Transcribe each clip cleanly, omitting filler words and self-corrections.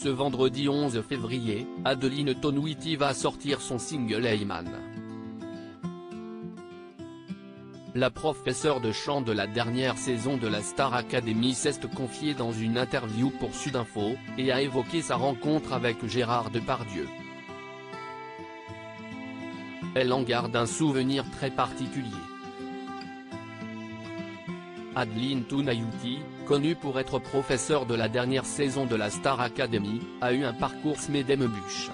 Ce vendredi 11 février, Adeline Tonwiti va sortir son single Heyman. La professeure de chant de la dernière saison de la Star Academy s'est confiée dans une interview pour Sudinfo, et a évoqué sa rencontre avec Gérard Depardieu. Elle en garde un souvenir très particulier. Adeline Tonwiti, connue pour être professeure de la dernière saison de la Star Academy, a eu un parcours semé d'embûches.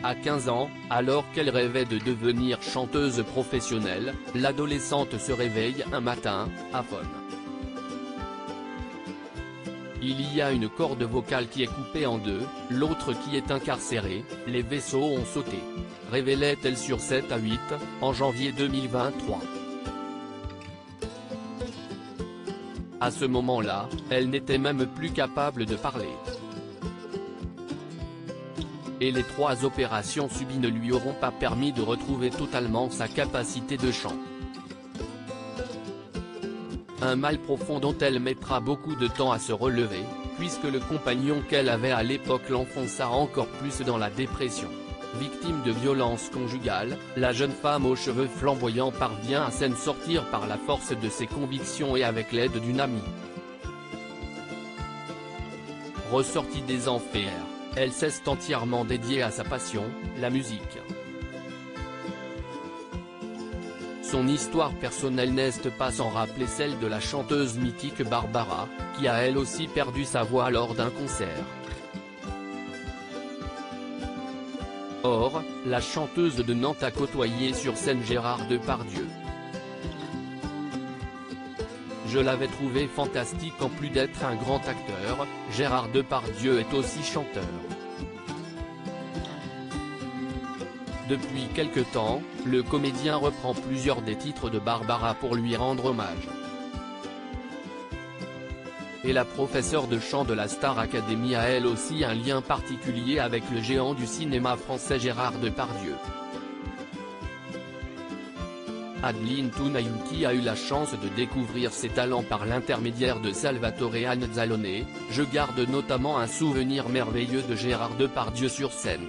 À 15 ans, alors qu'elle rêvait de devenir chanteuse professionnelle, l'adolescente se réveille un matin, aphone. Il y a une corde vocale qui est coupée en deux, l'autre qui est incarcérée, les vaisseaux ont sauté. Révélait-elle sur 7 à 8, en janvier 2023. À ce moment-là, elle n'était même plus capable de parler. Et les 3 opérations subies ne lui auront pas permis de retrouver totalement sa capacité de chant. Un mal profond dont elle mettra beaucoup de temps à se relever, puisque le compagnon qu'elle avait à l'époque l'enfonça encore plus dans la dépression. Victime de violences conjugales, la jeune femme aux cheveux flamboyants parvient à s'en sortir par la force de ses convictions et avec l'aide d'une amie. Ressortie des enfers, elle s'est entièrement dédiée à sa passion, la musique. Son histoire personnelle n'est pas sans rappeler celle de la chanteuse mythique Barbara, qui a elle aussi perdu sa voix lors d'un concert. Or, la chanteuse de Nantes a côtoyé sur scène Gérard Depardieu. Je l'avais trouvé fantastique. En plus d'être un grand acteur, Gérard Depardieu est aussi chanteur. Depuis quelque temps, le comédien reprend plusieurs des titres de Barbara pour lui rendre hommage. Et la professeure de chant de la Star Academy a elle aussi un lien particulier avec le géant du cinéma français Gérard Depardieu. Adeline Tonwiti a eu la chance de découvrir ses talents par l'intermédiaire de Salvatore Anzalone. Je garde notamment un souvenir merveilleux de Gérard Depardieu sur scène.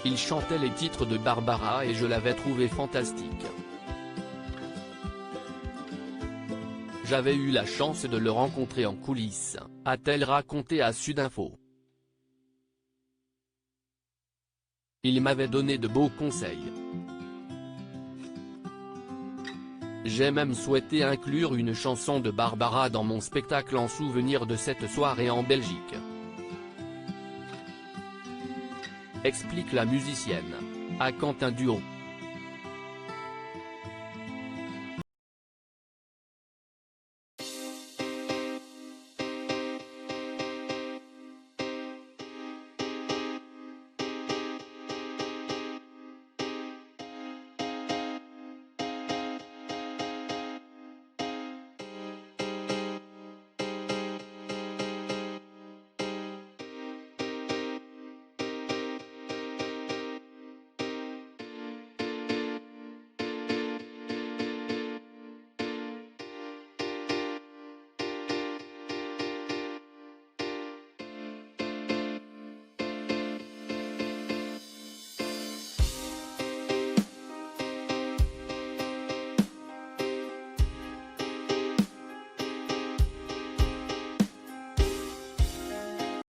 Il chantait les titres de Barbara et je l'avais trouvé fantastique. J'avais eu la chance de le rencontrer en coulisses, a-t-elle raconté à Sudinfo. Il m'avait donné de beaux conseils. J'ai même souhaité inclure une chanson de Barbara dans mon spectacle en souvenir de cette soirée en Belgique. Explique la musicienne. À quand un duo?